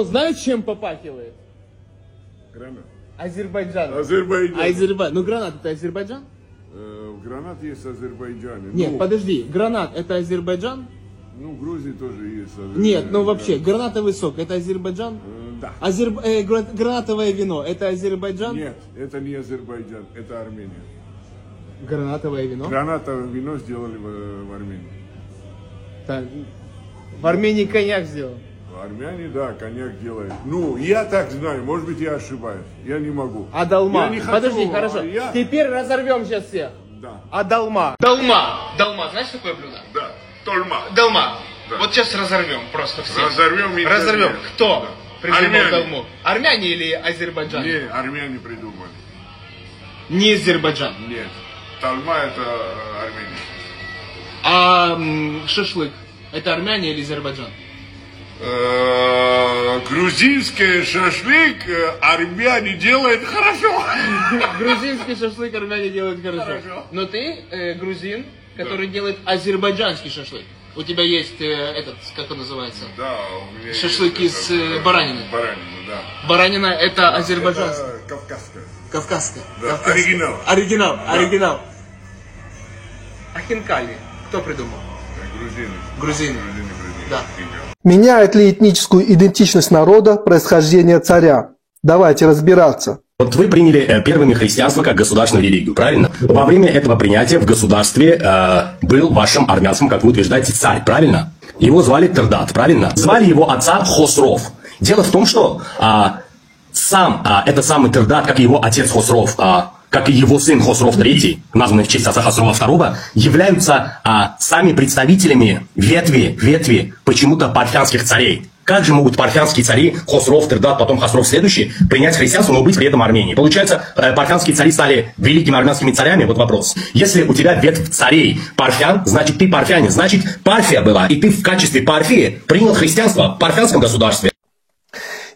Знают, чем попахивает? Гранат. Азербайджан. Азербайджан. Ну, гранат это Азербайджан? Гранат есть в Азербайджане. Нет, подожди. Гранат это Азербайджан? Ну, в Грузии тоже есть. Нет, ну вообще, гранатовый сок это Азербайджан? Да. Гранатовое вино это Азербайджан? Нет, это не Азербайджан, это Армения. Гранатовое вино? Гранатовое вино сделали в Армении. Так, в Армении коньяк сделал. В Армении, да, коньяк делает. Ну, я так знаю, может быть, я ошибаюсь. Я не могу. А долма? Я не хочу, Подожди, хорошо. я... Теперь разорвем сейчас всех. Да. А долма? Долма, знаешь такое блюдо? Да, тольма. Долма. Да. Вот сейчас разорвем просто всех. Разорвем. Кто Да. придумал Армяне. долму? Армяне или Азербайджан? Не, армяне придумали. Не Азербайджан. Нет. Тольма это Армения. А шашлык? Это армяне или Азербайджан? Грузинский шашлык армяне делают хорошо. Грузинский шашлык армяне делают хорошо. Но ты грузин, который делает азербайджанский шашлык. У тебя есть этот, как он называется? Да, у меня шашлык есть из баранины. Баранина, да. Баранина это азербайджанская. Это кавказская. Кавказская. Да, Кавказская. Оригинал. А хинкали кто придумал? Грузины. Да. Меняет ли этническую идентичность народа происхождение царя? Давайте разбираться. Вот вы приняли первыми христианство как государственную религию, правильно? Во время этого принятия в государстве был вашим армянским, как вы утверждаете, царь, правильно? Его звали Тердат, правильно? Звали его отца Хосров. Дело в том, что этот самый Тердат, как и его отец Хосров, как и его сын Хосров III, названный в честь отца Хосрова II, являются сами представителями ветви почему-то парфянских царей. Как же могут парфянские цари, Хосров, Тердат, потом Хосров следующий, принять христианство, но быть при этом Арменией? Получается, парфянские цари стали великими армянскими царями? Вот вопрос. Если у тебя ветвь царей парфян, значит ты парфянин, значит Парфия была, и ты в качестве Парфии принял христианство в парфянском государстве.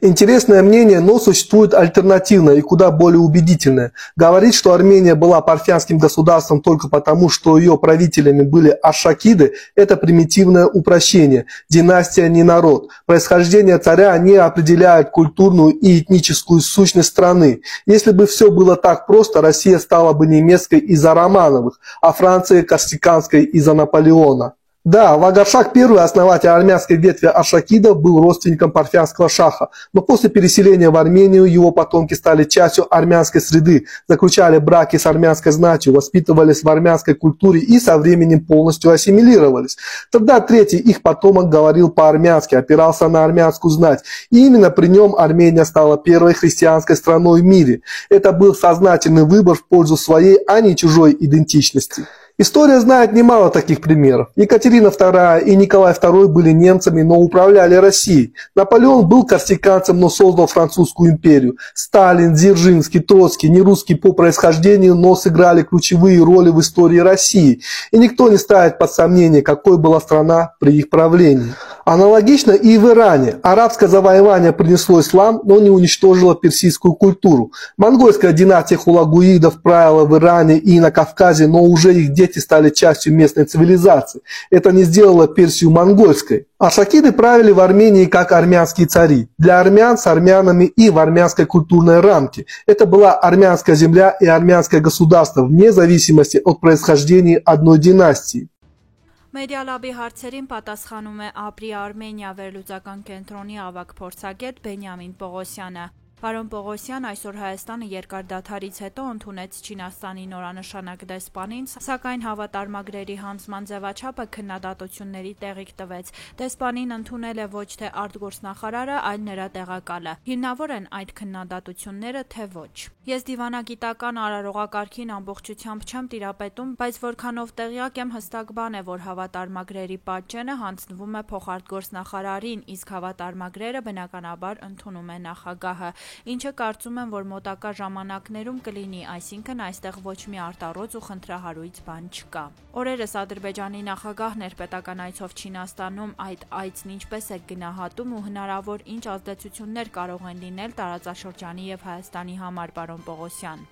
Интересное мнение, но существует альтернативное и куда более убедительное. Говорить, что Армения была парфянским государством только потому, что ее правителями были аршакиды, это примитивное упрощение. Династия не народ. Происхождение царя не определяет культурную и этническую сущность страны. Если бы все было так просто, Россия стала бы немецкой из-за Романовых, а Франция корсиканской из-за Наполеона. Да, Вагаршах, первый основатель армянской ветви аршакидов, был родственником парфянского шаха, но после переселения в Армению его потомки стали частью армянской среды, заключали браки с армянской знатью, воспитывались в армянской культуре и со временем полностью ассимилировались. Тогда третий их потомок говорил по-армянски, опирался на армянскую знать, и именно при нем Армения стала первой христианской страной в мире. Это был сознательный выбор в пользу своей, а не чужой идентичности. История знает немало таких примеров. Екатерина II и Николай II были немцами, но управляли Россией. Наполеон был корсиканцем, но создал французскую империю. Сталин, Дзержинский, Троцкий, не русские по происхождению, но сыграли ключевые роли в истории России. И никто не ставит под сомнение, какой была страна при их правлении. Аналогично и в Иране. Арабское завоевание принесло ислам, но не уничтожило персидскую культуру. Монгольская династия хулагуидов правила в Иране и на Кавказе, но уже их дети стали частью местной цивилизации. Это не сделало Персию монгольской. Аршакиды правили в Армении как армянские цари. Для армян с армянами и в армянской культурной рамке. Это была армянская земля и армянское государство, вне зависимости от происхождения одной династии. Մեդիալաբի հարցերին պատասխանում է Ապրի Արմենիա վերլուծական կենտրոնի ավագ փորձագետ Բենյամին Պողոսյանը։ Պարոն Պողոսյան, այսօր Հայաստանը երկար դադարից հետո ընդունեց Չինաստանի նորանշանակ դեսպանին, սակայն հավատարմագրերի հանձնման ձևաչափը քննադատությունների տեղիք տվեց։ Դեսպանին ընդունել է ոչ թե արտգործնախարարը, այլ նրա տեղակալը։ Հիմնավոր են այդ քննադատությունները, թե ոչ։ Ես դիվանագիտական արարողակարգին ամբողջությամբ չեմ տիրապետում, բայց որքանով տեղյակ եմ, հստակ բան է, որ հավատարմագրերի պատճենը հանձնվում է փոխարտգործնախարարին, իսկ հավատարմագրերը բնականաբար ընդունում է նախագահը։ Ինչը կարծում եմ, որ մոտակա ժամանակներում կլինի, այսինքն այստեղ ոչ մի արտառոց ու խնդրահարույց բան չկա։ Օրերս Ադրբեջանի նախագահն էր պետական այցով Չինաստանում, այդ այցն ինչպես է գնահատում ու հնարավոր ինչ ազդեցություններ կարող են լինել տարածաշրջանի եւ Հայաստանի համար, պարոն Պողոսյան։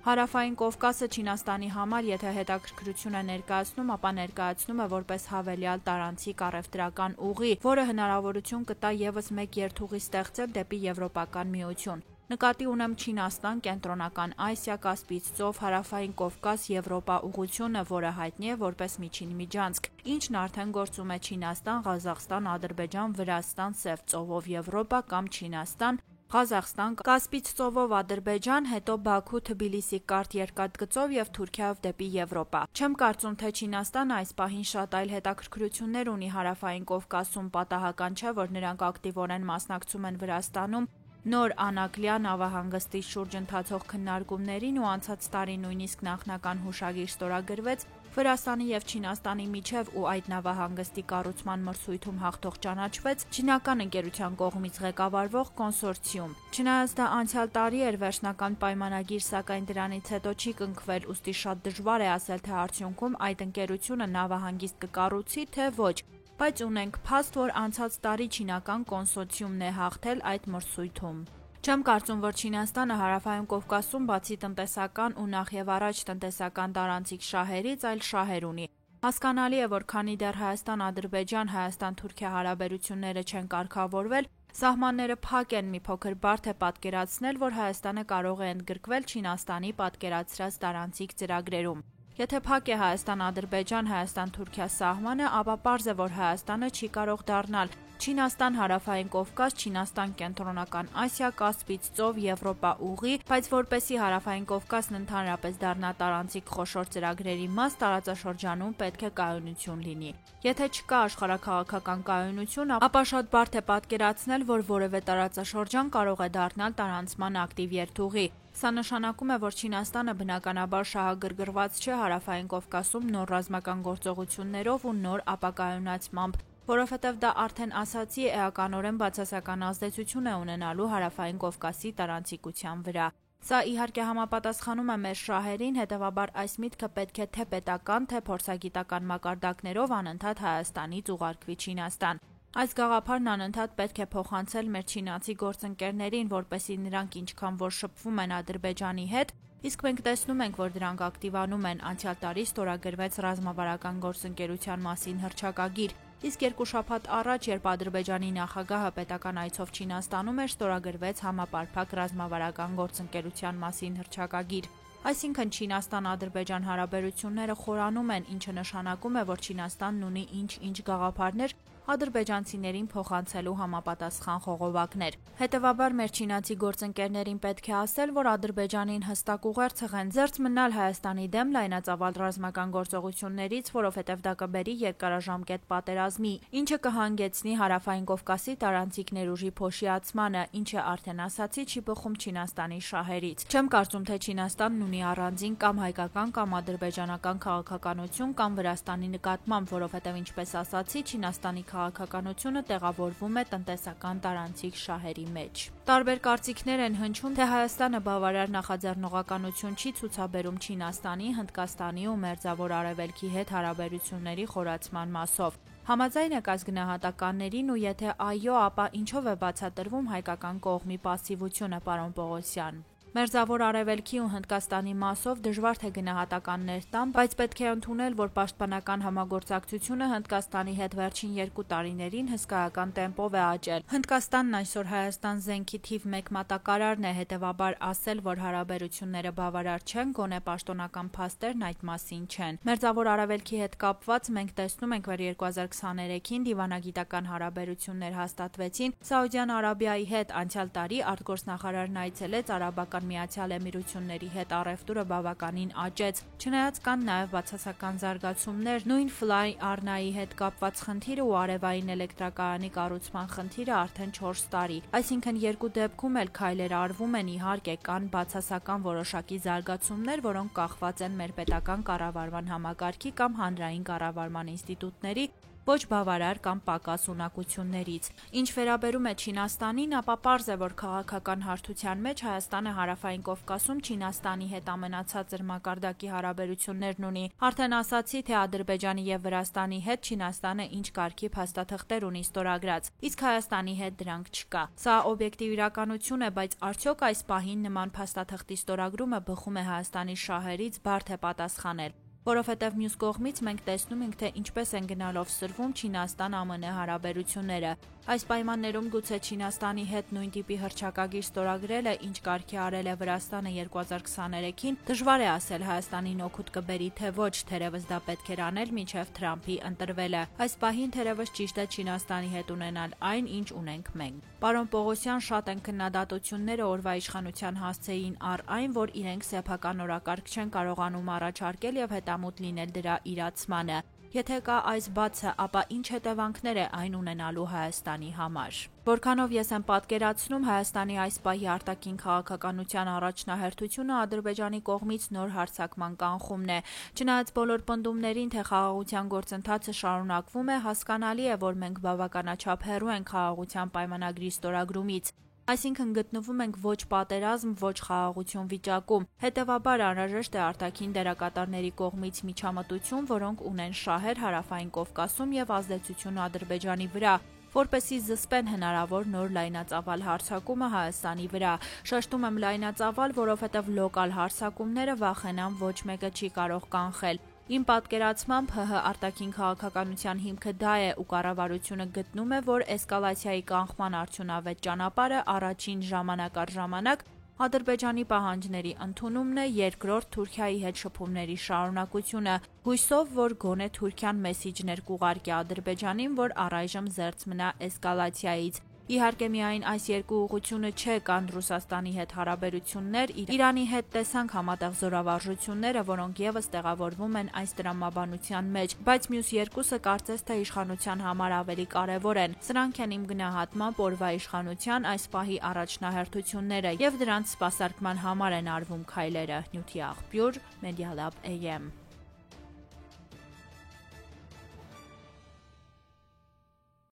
Հարավային Կովկասը Չինաստանի համար, եթե հետաքրքրություն է ներկայացնում, ապա ներկայացնում է որպես հավելյալ տարանցիկ առևտրական ուղի, որը հնարավորություն կտա ևս մեկ երթուղի ստեղծել դեպի Եվրոպական միություն։ Նկատի ունեմ Չինաստան, Կենտրոնական Ասիա, Կասպից ծով, Հարավային Կովկաս, Եվրոպա ուղղությունը, որը հայտնի է որպես միջին միջանցք, ինչն արդեն գործում է Չինաստան, Ղազախստան, Ադրբեջան, Վրաստան, Սև ծովով Եվրոպա կամ Չինաստան, Ղազախստան, Կասպից ծովով Ադրբեջան, հետո Բաքու, Թբիլիսի կարճ երկաթգծով եւ Թուրքիայով դեպի Եվրոպա։ Չեմ կարծում, թե Չինաստանը այս պահին շատ այլ հետաքրքրություններ ունի Հարավային Կովկասում, պատահական չէ, որ նրանք ակտիվորեն մասնակցում են Վրաստանում նոր Անակլիա նավահանգստի շուրջ ընթացող քննարկումներին ու անցած տարի նույնիսկ նախնական հուշագիր ստորագրվեց Վրաստանի եւ Չինաստանի միջև ու այդ նավահանգստի կառուցման մրցույթում հաղթող ճանաչվեց չինական ընկերության կողմից ղեկավարվող կոնսորցիում։ Չնայած դա անցյալ տարի էր վերջնական պայմանագիր, սակայն դրանից հետո չի կնքվել, ուստի շատ դժվար է ասել, թե արդյունքում այդ ընկերությունը նավահանգիստ կկառուցի, թե ոչ։ Բայց ունենք փաստ, որ անցած տարի չինական կոնսորցիումն է հաղթել այդ մրցույթում։ Չեմ կարծում, որ Չինաստանը Հարավային Կովկասում բացի տնտեսական ու նախ եւ առաջ տնտեսական տարանցիկ շահերից այլ շահեր ունի։ Հասկանալի է, որ քանի դեռ Հայաստան-Ադրբեջան, Հայաստան-Թուրքիա հարաբերությունները չեն կարգավորվել, սահմանները փակ են, մի փոքր բարդ է պատկերացնել, որ Հայաստանը կարող է ընդգրկվել Չինաստանի պատկերացրած տարանցիկ ծրագրերում։ Եթե փակ է Հայաստան-Ադրբեջան, Հայաստան-Թուրքիա սահմանը, ապա պարզ է, որ Հայաստանը չի կարող դառնալ Չինաստան, Հարավային Կովկաս, Չինաստան, Կենտրոնական Ասիա, Կասպից ծով, Եվրոպա ուղի, բայց որպեսզի Հարավային Կովկասն ընդհանրապես դառնա տարանցիկ խոշոր ծրագրերի մաս, տարածաշրջանում պետք է կայունություն լինի։ Եթե չկա աշխարհաքաղաքական կայունություն, ապա շատ բարդ է պատկերացնել, որ որևէ տարածաշրջան կարող է դառնալ տարանցման ակտիվ երթուղի։ Սա նշանակում է, որ Չինաստանը բնականաբար շահագրգռված չէ Հարավային Կովկասում նոր ռազմական գործողություններով ու նոր ապակայունացմամբ, որովհետև դա արդեն ասացի էականորեն բացասական ազդեցություն է ունենալու Հարավային Կովկասի տարանցիկության վրա։ Սա իհարկե համապատասխանում է մեր շահերին, հետևաբար այս միտքը պետք է թե պետական, թե փորձագիտական մակարդակներով անընդհատ Հայաստանից ուղարկվի Չինաստան։ Այս գաղափարն անընդհատ պետք է փոխանցել մեր չինացի գործընկերներին, որպեսզի նրանք ինչքան որ շփվում են Ադրբեջանի հետ, իսկ մենք տեսնում ենք, որ դրանք ակտիվանում են։ Անցյալ տարի ստորագրվեց ռազմավարական գործընկերության մասին հռչակագիր, իսկ 2 շաբաթ առաջ, երբ Ադրբեջանի նախագահը պետական այցով Չինաստանում էր, ստորագրվեց համապարփակ ռազմավարական գործընկերության մասին հռչակագիր։ Այսինքն Չինաստան-Ադրբեջան հարաբերությունները խորանում են, ինչը նշանակում է, որ Չինաստանն ունի ինչ-ինչ գաղափարներ ադրբեջանցիներին փոխանցելու համապատասխան խողովակներ։ Հետևաբար մեր չինացի գործընկերներին պետք է ասել, որ Ադրբեջանին հստակ ուղերձ հղեն զերծ մնալ Հայաստանի դեմ լայնածավալ ռազմական գործողություններից, որովհետև դա կբերի երկարաժամկետ պատերազմի, ինչը կհանգեցնի Հարավային Կովկասի տարանցիկ ներուժի փոշիացմանը, ինչը արդեն ասացի չի բխում Չինաստանի շահերից։ Չեմ կարծում, թե Չինաստանն ունի առանձին կամ հայկական կամ ադրբեջանական քաղաքականություն կամ Վրաստանի նկատմամբ, որովհետև ինչպես ասացի, Չինաստանի քաղաքականությունը տեղավորվում է տնտեսական տարանցիկ շահերի մեջ։ Տարբեր կարծիքներ են հնչում, թե Հայաստանը բավարար նախաձեռնողականություն չի ցուցաբերում Չինաստանի, Հնդկաստանի ու Մերձավոր Արևելքի հետ հարաբերությունների խորացման մասով։ Համաձայն եք այս գնահատականներին ու եթե այո, ապա ինչով է բացատրվում հայկական կողմի պասիվությունը, պարոն Պողոսյան։ Մերձավոր Արևելքի ու Հնդկաստանի մասով դժվար թե գնահատականներ տամ, բայց պետք է ընդունել, որ պաշտպանական համագործակցությունը Հնդկաստանի հետ վերջին 2 տարիներին հսկայական տեմպով է աճել։ Հնդկաստանն այսօր Հայաստան զենքի թիվ 1 մատակարարն է, հետևաբար ասել, որ հարաբերությունները բավարար չեն, գոնե պաշտոնական փաստերն այդ մասին չեն։ Մերձավոր Արևելքի հետ կապված մենք տեսնում ենք, որ 2023-ին դիվանագիտական հարաբերություններ հաստատվեցին Սաուդյան Արաբիայի հետ, անցյալ տարի արտգործնախարարն այցելեց Արաբական Միացյալ Էմիրությունների հետ առևտուրը բավականին աճեց, չնայած կան նաև բացասական զարգացումներ, նույն Fly Arna-ի հետ կապված խնդիրը ու արևային էլեկտրակայանի կառուցման խնդիրը արդեն 4 տարի, այսինքն երկու դեպքում էլ քայլեր արվում են, իհարկե կան բացասական որոշակի զարգացումներ, որոնք կախված են մեր պետական կառավարման համակարգի կամ հանրային կառավարման ինստիտուտների ոչ բավարար կամ պակաս ունակություններից։ Ինչ վերաբերում է Չինաստանին, ապա պարզ է, որ քաղաքական հարթության մեջ Հայաստանը Հարավային Կովկասում Չինաստանի հետ ամենացածր մակարդակի հարաբերություններն ունի։ Արդեն ասացի, թե Ադրբեջանի եւ Վրաստանի հետ Չինաստանը ինչ կարգի փաստաթղթեր ունի ստորագրած, իսկ Հայաստանի հետ դրանք չկա։ Սա օբյեկտիվ իրականություն է, բայց արդյոք այս պահին նման փաստաթղթի ստորագրումը բխում է Հայաստանի շահերից բարդ է պատասխանել, որովհետև մյուս կողմից մենք տեսնում ենք, թե ինչպես են գնալով սրվում Չինաստան-ԱՄՆ հարաբերությունները։ Այս պայմաններում գուցե Չինաստանի հետ նույն տիպի հռչակագիր ստորագրելը, ինչ կարգի արել է Վրաստանը 2023-ին, դժվար է ասել Հայաստանին օգուտ կբերի, թե ոչ, թերևս դա պետք էր անել մինչև Թրամփի ընտրվելը։ Այս պահին թերևս ճիշտ է Չինաստանի հետ ունենալ այն, ինչ ունենք մենք։ Պարոն Պողոսյան, շատ են քննադատությունները օրվա իշխանության հասցեին առ այն, որ իրենք սեփական օրակարգ չեն կարողանում առաջարկել եւ հետամուտ լինել դրա իրացմանը։ Եթե կա այս բացը, ապա ինչ հետևանքներ է այն ունենալու Հայաստանի համար։ Որքանով ես եմ պատկերացնում, Հայաստանի այս պահի արտաքին քաղաքականության առաջնահերթությունը Ադրբեջանի կողմից նոր հարձակման կանխումն է։ Չնայած բոլոր պնդումներին, թե խաղաղության գործընթացը շարունակվում է, հասկանալի է, որ մենք բավականաչափ հեռու ենք խաղաղության պայմանագրի ստորագրումից։ Այսինքն գտնվում ենք ոչ պատերազմ, ոչ խաղաղություն վիճակում։ Հետևաբար անհրաժեշտ է արտաքին դերակատարների կողմից միջամտություն, որոնք ունեն շահեր Հարավային Կովկասում եւ ազդեցություն Ադրբեջանի վրա, որպեսզի զսպեն հնարավոր նոր լայնածավալ հարձակումը Հայաստանի վրա։ Շեշտում եմ լայնածավալ, որովհետև լոկալ հարձակումները վախենամ ոչ մեկը չի կարող կանխել։ Իմ պատկերացմամբ ՀՀ արտաքին քաղաքականության հիմքը դա է ու կառավարությունը գտնում է, որ էսկալացիայի կանխման արդյունավետ ճանապարհը առաջին ժամանակ առ ժամանակ Ադրբեջանի պահանջների ընդունումն է, երկրորդ Թուրքիայի հետ շփումների շարունակությունը, հույսով, որ գոնե Թուրքիան մեսիջներ կուղարկի Ադրբեջանին, որ առայժմ զերծ մնա էսկալացիայից։ Իհարկե միայն այս երկու ուղղությունը չէ, կան Ռուսաստանի հետ հարաբերություններ, Իրանի հետ տեսանք համատեղ զորավարժությունները, որոնք եւս տեղավորվում են այս տրամաբանության մեջ, բայց մյուս երկուսը կարծես թե իշխանության համար ավելի կարևոր են։ Սրանք են իմ գնահատմամբ օրվա իշխանության այս պահի առաջնահերթությունները եւ դրանց սպասարկման համար են արվում քայլերը։ Նյութի աղբյուր, Media Lab AM։